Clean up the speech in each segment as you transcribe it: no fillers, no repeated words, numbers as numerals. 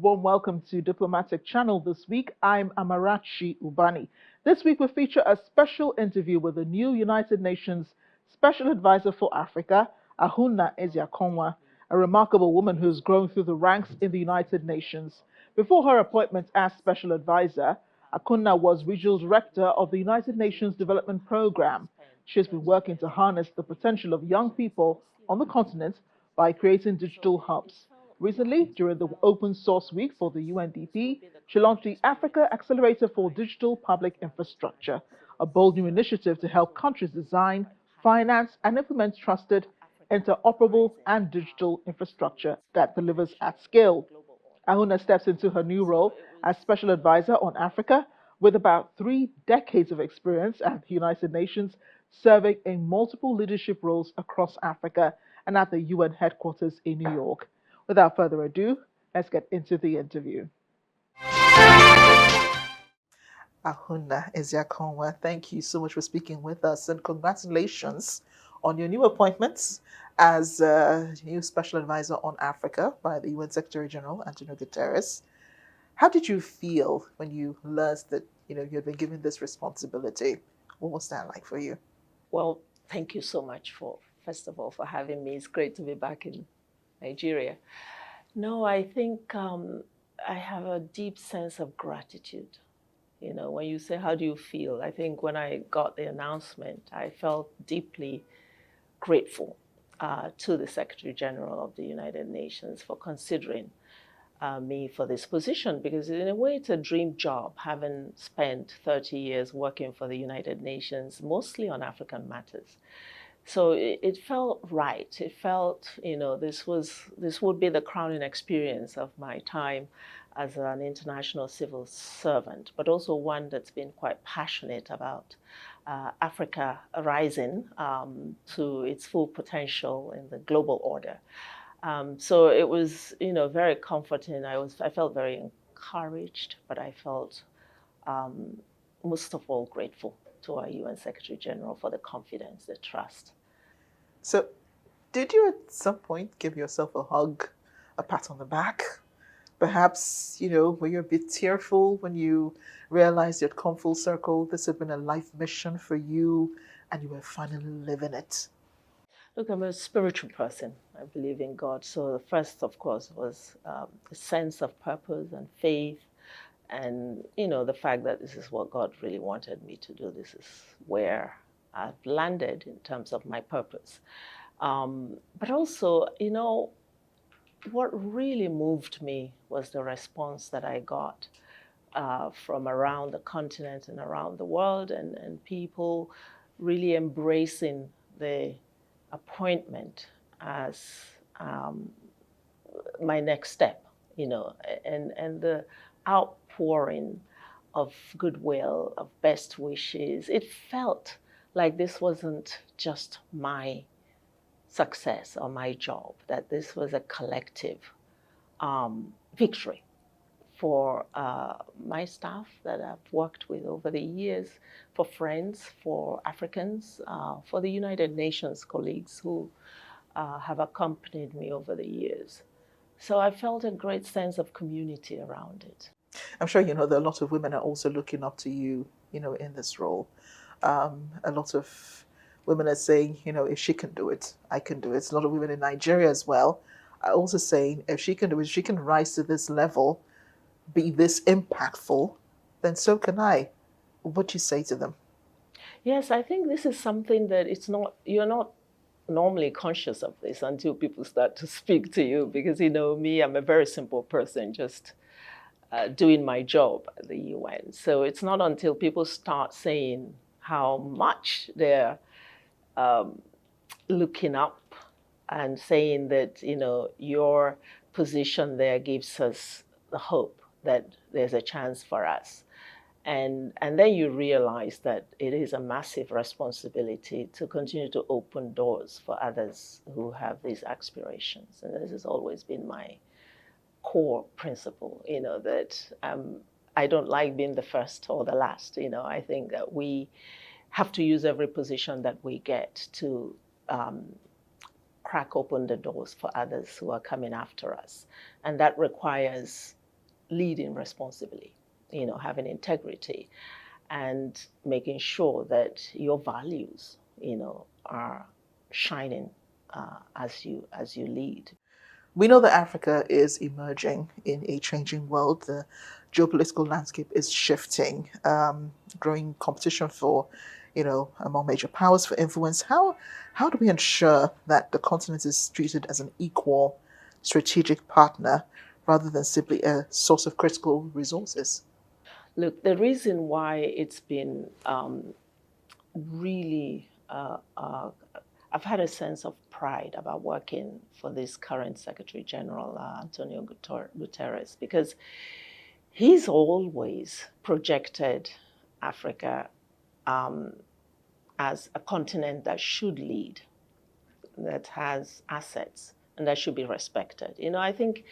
warm welcome to Diplomatic Channel this week. I'm Amarachi Ubani. This week we feature a special interview with the new United Nations Special Advisor for Africa, Ahunna Eziakonwa, a remarkable woman who's grown through the ranks in the United Nations. Before her appointment as Special Advisor, Ahunna was Regional Director of the United Nations Development Programme. She has been working to harness the potential of young people on the continent by creating digital hubs. Recently, during the Open Source Week for the UNDP, she launched the Africa Accelerator for Digital Public Infrastructure, a bold new initiative to help countries design, finance, and implement trusted, interoperable, and digital infrastructure that delivers at scale. Ahuna steps into her new role as Special Advisor on Africa with about 3 decades of experience at the United Nations, serving in multiple leadership roles across Africa and at the UN headquarters in New York. Without further ado, let's get into the interview. Ahunna Eziakonwa, thank you so much for speaking with us and congratulations on your new appointments as new Special Advisor on Africa by the UN Secretary General Antonio Guterres. How did you feel when you learned that you had been given this responsibility? What was that like for you? Well, thank you so much first of all, for having me. It's great to be back in Nigeria. No, I think I have a deep sense of gratitude. When you say, how do you feel? I think when I got the announcement, I felt deeply grateful to the Secretary General of the United Nations for considering me for this position, because in a way it's a dream job, having spent 30 years working for the United Nations, mostly on African matters. So it felt right. It felt, this would be the crowning experience of my time as an international civil servant, but also one that's been quite passionate about Africa rising to its full potential in the global order. So it was, very comforting. I felt very encouraged, but I felt most of all grateful to our UN Secretary General for the confidence, the trust. So, did you at some point give yourself a hug, a pat on the back? Perhaps, were you a bit tearful when you realized you'd come full circle? This had been a life mission for you and you were finally living it. Look, I'm a spiritual person. I believe in God. So the first, of course, was a sense of purpose and faith. And, the fact that this is what God really wanted me to do. This is where I've landed in terms of my purpose. But also, what really moved me was the response that I got from around the continent and around the world, and people really embracing the appointment as my next step, and the outpouring of goodwill, of best wishes. It felt like this wasn't just my success or my job, that this was a collective victory for my staff that I've worked with over the years, for friends, for Africans, for the United Nations colleagues who have accompanied me over the years. So I felt a great sense of community around it. I'm sure that a lot of women are also looking up to you, in this role. A lot of women are saying, if she can do it, I can do it. A lot of women in Nigeria as well are also saying, if she can do it, she can rise to this level, be this impactful, then so can I. What do you say to them? Yes, I think this is something that you're not normally conscious of this until people start to speak to you, because me, I'm a very simple person, just doing my job at the UN. So it's not until people start saying how much they're looking up and saying that, your position there gives us the hope that there's a chance for us. And then you realize that it is a massive responsibility to continue to open doors for others who have these aspirations. And this has always been my core principle, that I don't like being the first or the last. I think that we have to use every position that we get to crack open the doors for others who are coming after us. And that requires leading responsibly, having integrity and making sure that your values, are shining as you lead. We know that Africa is emerging in a changing world. The geopolitical landscape is shifting, growing competition for, among major powers for influence. How do we ensure that the continent is treated as an equal strategic partner rather than simply a source of critical resources? Look, the reason why it's been really, I've had a sense of pride about working for this current Secretary General, Antonio Guterres, because he's always projected Africa as a continent that should lead, that has assets, and that should be respected. I think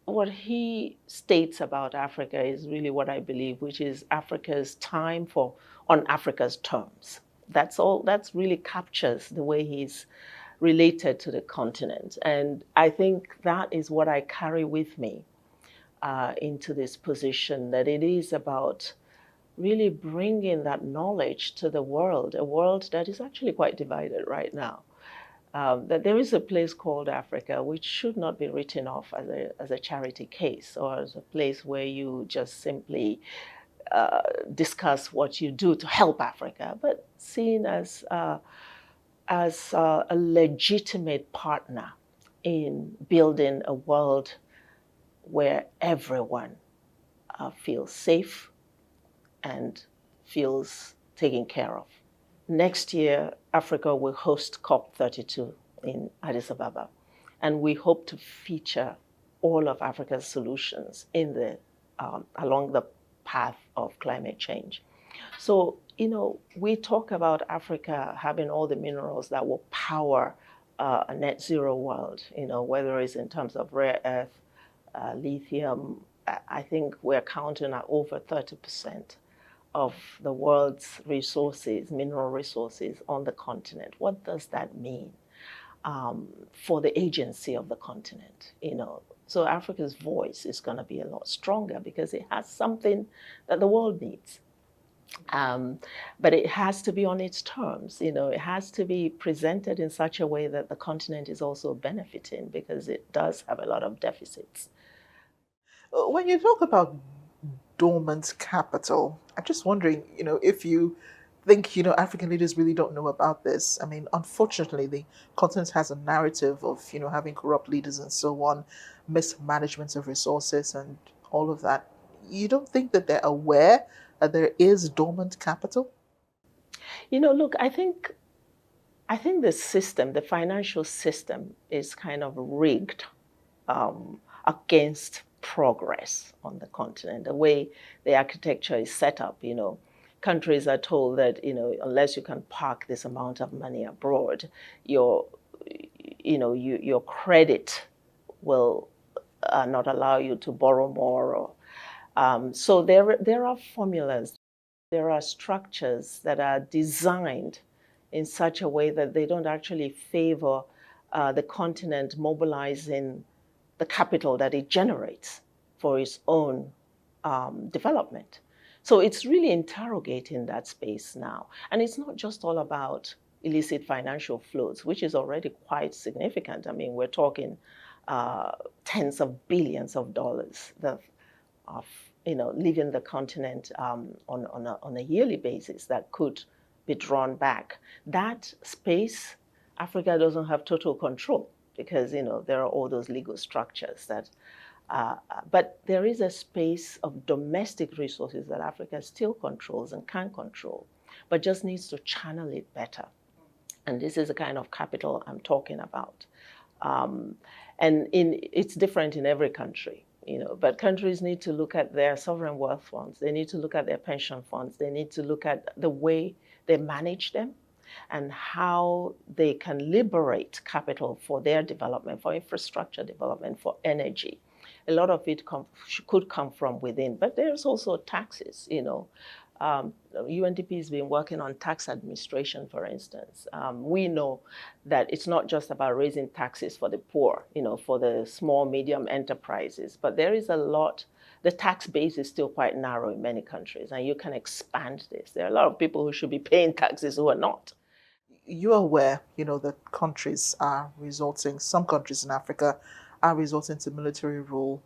what he states about Africa is really what I believe, which is Africa's time on Africa's terms. That's all. That's really captures the way he's related to the continent, and I think that is what I carry with me into this position. That it is about really bringing that knowledge to the world, a world that is actually quite divided right now. That there is a place called Africa which should not be written off as a charity case or as a place where you just simply discuss what you do to help Africa, but seen as a legitimate partner in building a world where everyone feels safe and feels taken care of. Next year, Africa will host COP32 in Addis Ababa, and we hope to feature all of Africa's solutions along the path of climate change. So, we talk about Africa having all the minerals that will power a net zero world, whether it's in terms of rare earth, lithium. I think we're counting at over 30% of the world's resources, mineral resources on the continent. What does that mean for the agency of the continent? So Africa's voice is going to be a lot stronger because it has something that the world needs. But it has to be on its terms. It has to be presented in such a way that the continent is also benefiting, because it does have a lot of deficits. When you talk about dormant capital, I'm just wondering, if you think, African leaders really don't know about this. I mean, unfortunately, the continent has a narrative of, having corrupt leaders and so on, mismanagement of resources and all of that. You don't think that they're aware that there is dormant capital? Look, I think the system, the financial system, is kind of rigged against progress on the continent. The way the architecture is set up, countries are told that, unless you can park this amount of money abroad, your credit will not allow you to borrow more. So there are formulas, there are structures that are designed in such a way that they don't actually favor the continent mobilizing the capital that it generates for its own development. So it's really interrogating that space now. And it's not just all about illicit financial flows, which is already quite significant. I mean, we're talking tens of billions of dollars of leaving the continent on a yearly basis that could be drawn back. That space, Africa doesn't have total control, because there are all those legal structures that. But there is a space of domestic resources that Africa still controls and can control, but just needs to channel it better. And this is the kind of capital I'm talking about. And it's different in every country, but countries need to look at their sovereign wealth funds. They need to look at their pension funds. They need to look at the way they manage them and how they can liberate capital for their development, for infrastructure development, for energy. A lot of it could come from within, but there's also taxes, UNDP has been working on tax administration, for instance. We know that it's not just about raising taxes for the poor, for the small, medium enterprises, but there is a lot. The tax base is still quite narrow in many countries, and you can expand this. There are a lot of people who should be paying taxes who are not. You're aware, that some countries in Africa are resorting to military rule.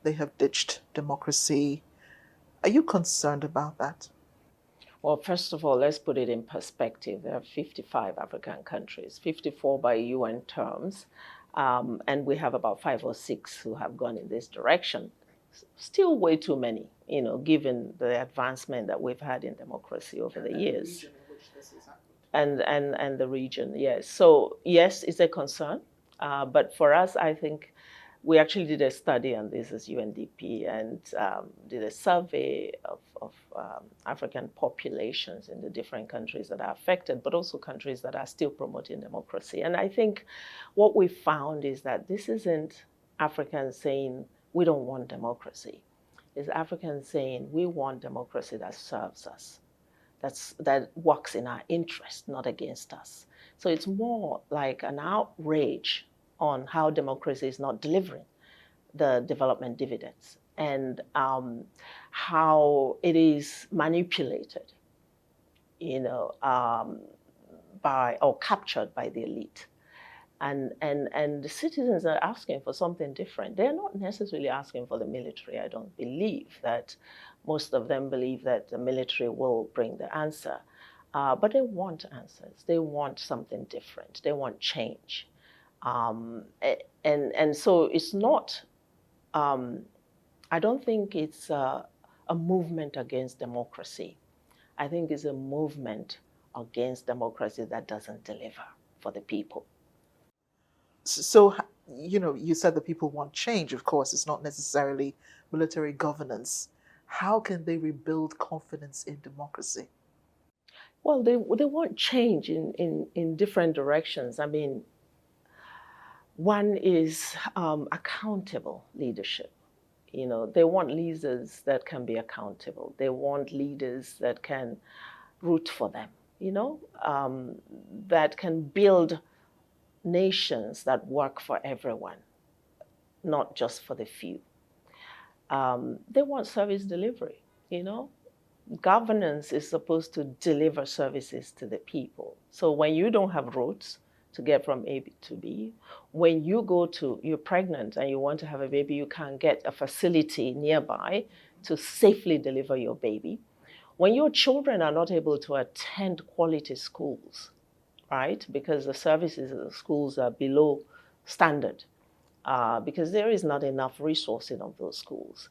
They have ditched democracy. Are you concerned about that? Well, first of all, let's put it in perspective. There are 55 African countries, 54 by UN terms, and we have about 5 or 6 who have gone in this direction. Still way too many, given the advancement that we've had in democracy over the years. And the region, yes. So yes, it's a concern. But for us, I think we actually did a study on this as UNDP and did a survey of African populations in the different countries that are affected, but also countries that are still promoting democracy. And I think what we found is that this isn't Africans saying, we don't want democracy. It's Africans saying, we want democracy that serves us, that works in our interest, not against us. So it's more like an outrage on how democracy is not delivering the development dividends and how it is manipulated, by or captured by the elite. And the citizens are asking for something different. They're not necessarily asking for the military. I don't believe that most of them believe that the military will bring the answer. But they want answers. They want something different. They want change. And so it's not, I don't think it's a movement against democracy. I think it's a movement against democracy that doesn't deliver for the people. So, you said that people want change. Of course, it's not necessarily military governance. How can they rebuild confidence in democracy? Well, they want change in different directions. I mean, one is accountable leadership. They want leaders that can be accountable. They want leaders that can root for them, that can build nations that work for everyone, not just for the few. They want service delivery, Governance is supposed to deliver services to the people. So when you don't have roads to get from A to B, when you're pregnant and you want to have a baby, you can't get a facility nearby to safely deliver your baby. When your children are not able to attend quality schools, right? Because the services of the schools are below standard, because there is not enough resourcing of those schools.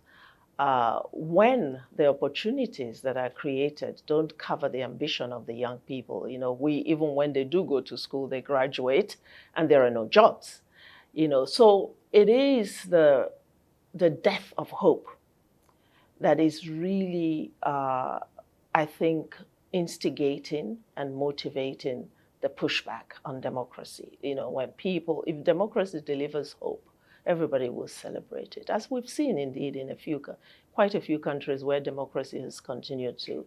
When the opportunities that are created don't cover the ambition of the young people, even when they do go to school, they graduate and there are no jobs, So it is the death of hope that is really, I think, instigating and motivating the pushback on democracy. If democracy delivers hope, everybody will celebrate it, as we've seen indeed in quite a few countries where democracy has continued to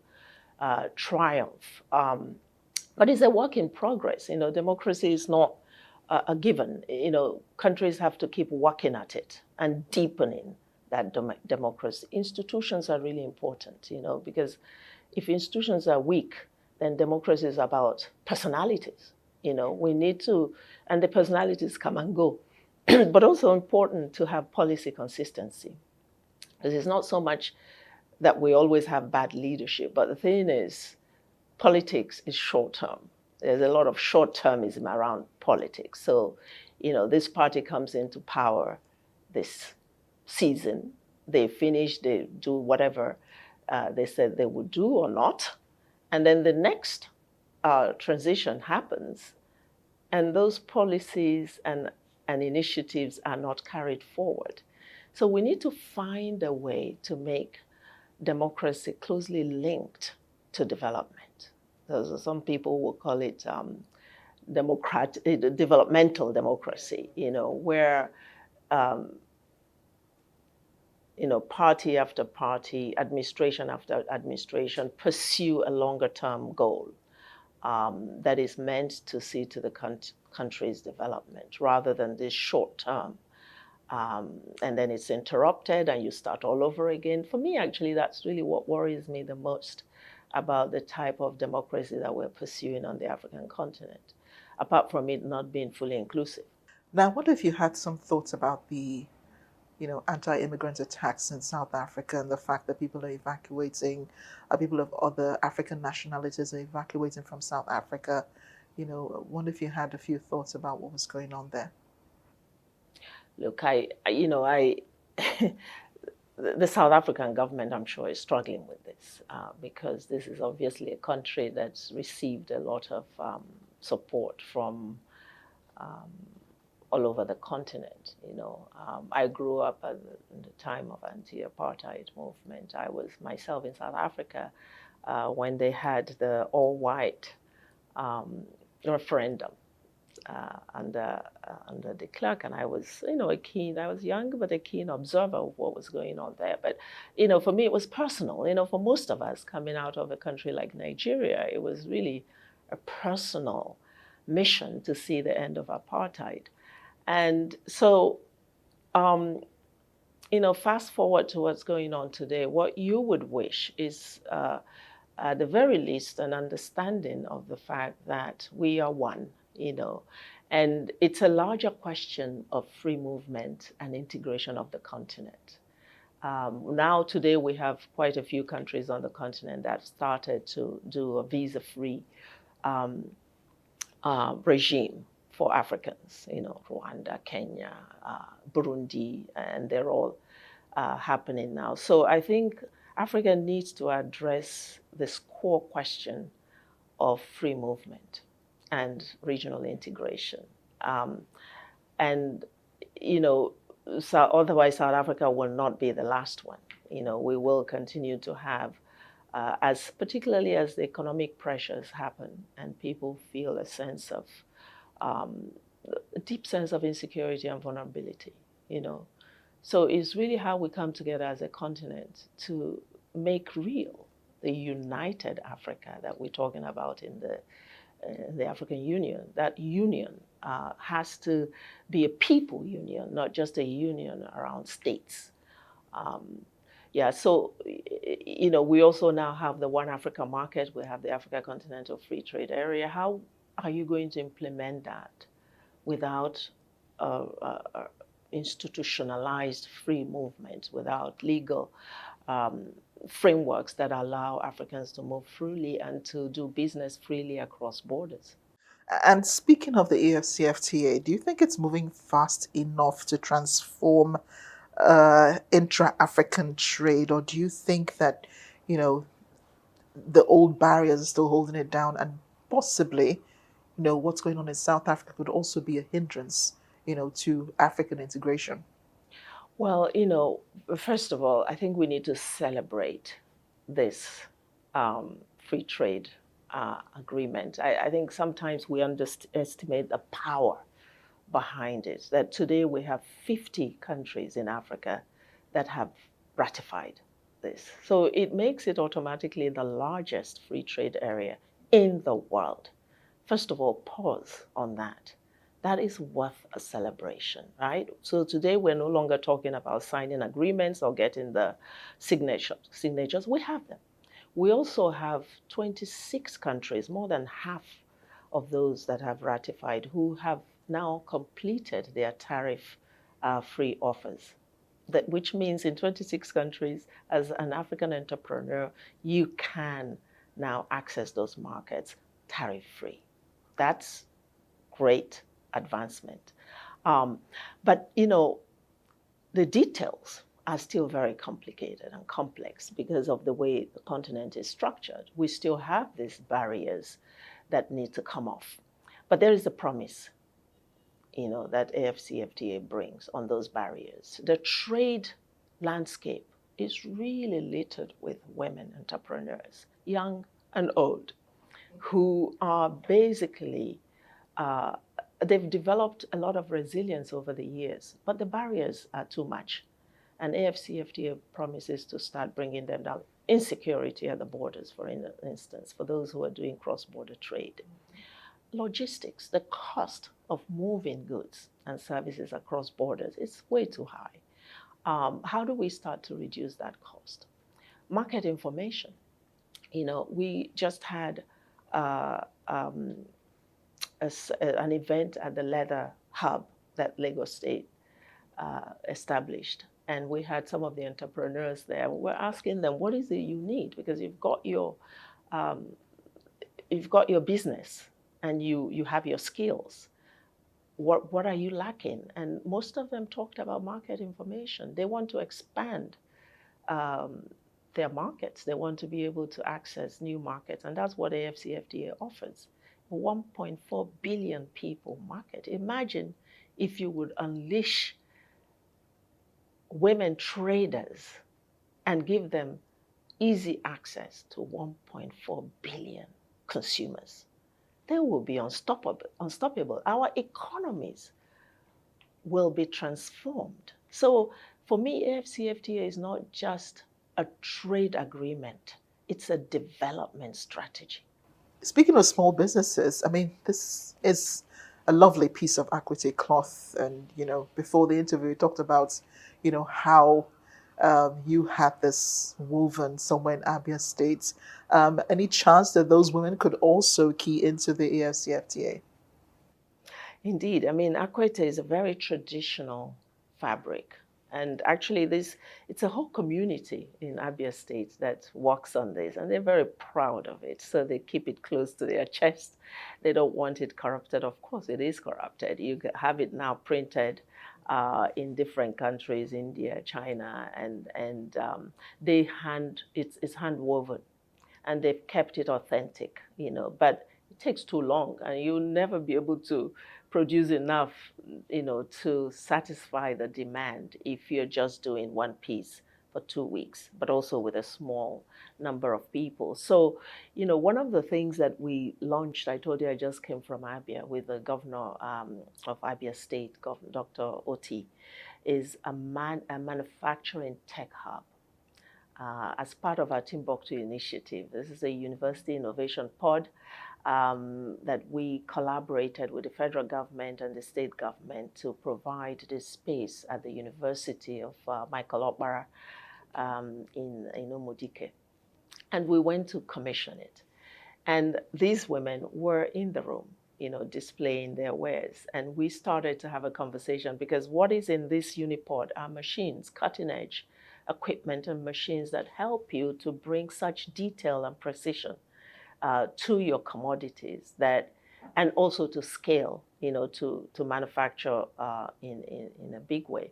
triumph. But it's a work in progress. Democracy is not a given. Countries have to keep working at it and deepening that democracy. Institutions are really important, because if institutions are weak, then democracy is about personalities. We need to, and the personalities come and go. But also important to have policy consistency. Because it's not so much that we always have bad leadership, but the thing is, politics is short-term. There's a lot of short-termism around politics. So, this party comes into power this season, they finish, they do whatever they said they would do or not, and then the next transition happens, and those policies and initiatives are not carried forward. So we need to find a way to make democracy closely linked to development. Some people will call it developmental democracy, where party after party, administration after administration pursue a longer term goal that is meant to see to the country's development rather than this short term. And then it's interrupted and you start all over again. For me, actually, that's really what worries me the most about the type of democracy that we're pursuing on the African continent, apart from it not being fully inclusive. Now, what if you had some thoughts about the anti-immigrant attacks in South Africa and the fact that people are evacuating, people of other African nationalities are evacuating from South Africa? Wonder if you had a few thoughts about what was going on there. Look, the South African government, I'm sure, is struggling with this because this is obviously a country that's received a lot of support from all over the continent. I grew up in the time of anti-apartheid movement. I was myself in South Africa when they had the all-white referendum under de Klerk, and I was, I was young, but a keen observer of what was going on there. But, for me, it was personal. For most of us coming out of a country like Nigeria, it was really a personal mission to see the end of apartheid. And so, fast forward to what's going on today, what you would wish is, at the very least, an understanding of the fact that we are one, and it's a larger question of free movement and integration of the continent. Now, today, we have quite a few countries on the continent that started to do a visa-free regime for Africans, Rwanda, Kenya, Burundi, and they're all happening now. So I think Africa needs to address this core question of free movement and regional integration. So otherwise South Africa will not be the last one. We will continue to have, particularly as the economic pressures happen and people feel a sense of, a deep sense of insecurity and vulnerability, So it's really how we come together as a continent to make real the united Africa that we're talking about in the African Union. That union has to be a people union, not just a union around states. So, we also now have the One Africa market. We have the Africa Continental Free Trade Area. How are you going to implement that without institutionalized free movement, without legal frameworks that allow Africans to move freely and to do business freely across borders? And speaking of the AfCFTA, do you think it's moving fast enough to transform intra-African trade, or do you think that, the old barriers are still holding it down, and possibly, what's going on in South Africa could also be a hindrance, to African integration? Well, first of all, I think we need to celebrate this free trade agreement. I think sometimes we underestimate the power behind it, that today we have 50 countries in Africa that have ratified this. So it makes it automatically the largest free trade area in the world. First of all, pause on that. That is worth a celebration, right? So today we're no longer talking about signing agreements or getting the signatures. We have them. We also have 26 countries, more than half of those that have ratified, who have now completed their tariff-free offers. Which means in 26 countries, as an African entrepreneur, you can now access those markets tariff-free. That's great advancement. But, the details are still very complicated and complex because of the way the continent is structured. We still have these barriers that need to come off. But there is a promise, that AfCFTA brings on those barriers. The trade landscape is really littered with women entrepreneurs, young and old, who are basically, they've developed a lot of resilience over the years, but the barriers are too much. And AFCFTA promises to start bringing them down. Insecurity at the borders, for instance, for those who are doing cross-border trade. Logistics, the cost of moving goods and services across borders is way too high. How do we start to reduce that cost? Market information. We just had an event at the Leather Hub that Lagos State established. And we had some of the entrepreneurs there. We're asking them, what is it you need? Because you've got your business and you have your skills. What are you lacking? And most of them talked about market information. They want to expand their markets. They want to be able to access new markets. And that's what AFCFTA offers. A 1.4 billion people market. Imagine if you would unleash women traders and give them easy access to 1.4 billion consumers. They will be unstoppable. Our economies will be transformed. So for me, AFCFTA is not just a trade agreement. It's a development strategy. Speaking of small businesses, I mean, this is a lovely piece of equity cloth. And, before the interview, we talked about, how you had this woven somewhere in Abia State. Any chance that those women could also key into the AFCFTA? Indeed. I mean, Akwete is a very traditional fabric. And actually, it's a whole community in Abia State that works on this, and they're very proud of it. So they keep it close to their chest. They don't want it corrupted. Of course, it is corrupted. You have it now printed in different countries, India, China, and it's hand woven, and they've kept it authentic, But it takes too long, and you'll never be able to produce enough, to satisfy the demand if you're just doing one piece for 2 weeks, but also with a small number of people. So, one of the things that we launched, I told you I just came from Abia with the governor of Abia State, Dr. Oti, is a manufacturing tech hub. As part of our Timbuktu initiative. This is a university innovation pod that we collaborated with the federal government and the state government to provide this space at the University of Michael Okpara in Umudike. And we went to commission it. And these women were in the room, displaying their wares. And we started to have a conversation because what is in this unipod are machines, cutting edge equipment and machines that help you to bring such detail and precision to your commodities and also to scale, to manufacture in a big way.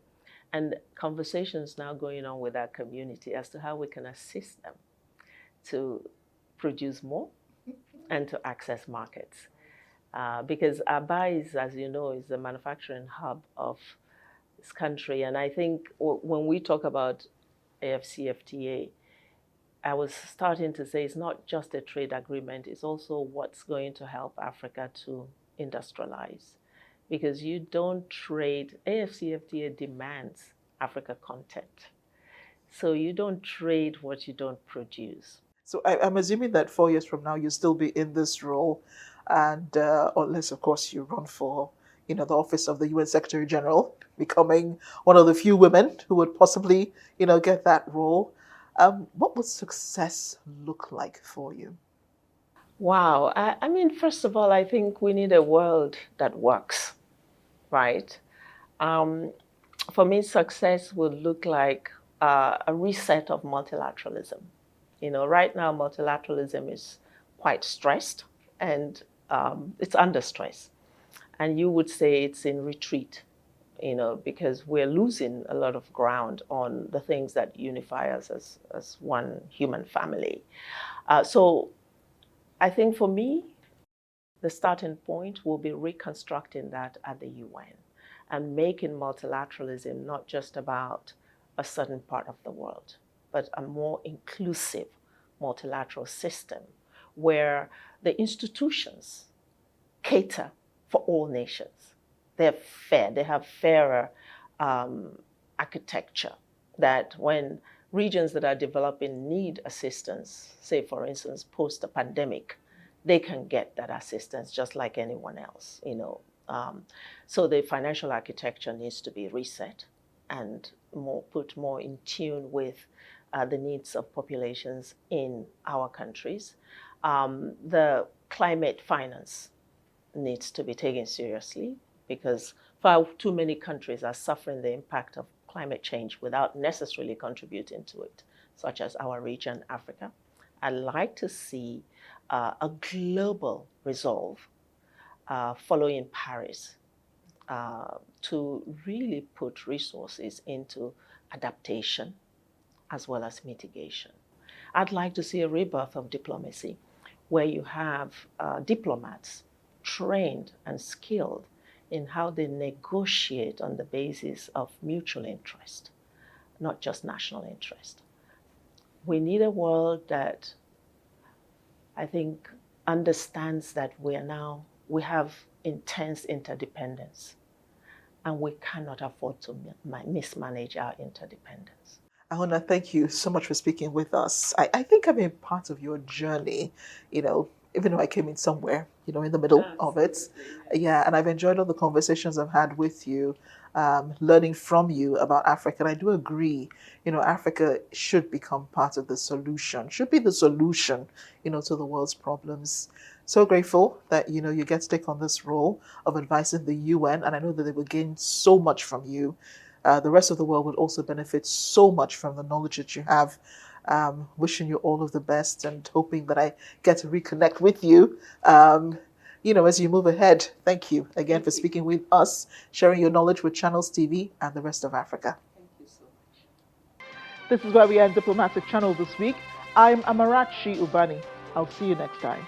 And conversations now going on with our community as to how we can assist them to produce more and to access markets. Because Aba is, as you know, is the manufacturing hub of this country. And I think when we talk about AFCFTA, I was starting to say it's not just a trade agreement, it's also what's going to help Africa to industrialize. Because you don't trade, AFCFTA demands Africa content. So you don't trade what you don't produce. So I'm assuming that 4 years from now, you'll still be in this role, and unless, of course, you run for the office of the UN Secretary General, becoming one of the few women who would possibly, get that role. What would success look like for you? Wow. I mean, first of all, I think we need a world that works, right? For me, success would look like a reset of multilateralism. Right now, multilateralism is quite stressed and it's under stress. And you would say it's in retreat, because we're losing a lot of ground on the things that unify us as one human family. So I think for me, the starting point will be reconstructing that at the UN and making multilateralism not just about a certain part of the world, but a more inclusive multilateral system where the institutions cater for all nations. They're fair, they have fairer architecture, that when regions that are developing need assistance, say for instance post a pandemic, they can get that assistance just like anyone else, So the financial architecture needs to be reset and put more in tune with the needs of populations in our countries. The climate finance needs to be taken seriously because far too many countries are suffering the impact of climate change without necessarily contributing to it, such as our region, Africa. I'd like to see a global resolve following Paris to really put resources into adaptation as well as mitigation. I'd like to see a rebirth of diplomacy where you have diplomats trained and skilled in how they negotiate on the basis of mutual interest, not just national interest. We need a world that I think understands that we have intense interdependence, and we cannot afford to mismanage our interdependence. Ahunna, thank you so much for speaking with us. I think I've been part of your journey, even though I came in somewhere, in the middle of it. Yeah, and I've enjoyed all the conversations I've had with you, learning from you about Africa. And I do agree, Africa should become part of the solution, should be the solution, to the world's problems. So grateful that, you get to take on this role of advising the UN. And I know that they will gain so much from you. The rest of the world would also benefit so much from the knowledge that you have. Wishing you all of the best and hoping that I get to reconnect with you, as you move ahead. Thank you again for speaking with us, sharing your knowledge with Channels TV and the rest of Africa. Thank you so much. This is where we end Diplomatic Channel this week. I'm Amarachi Ubani. I'll see you next time.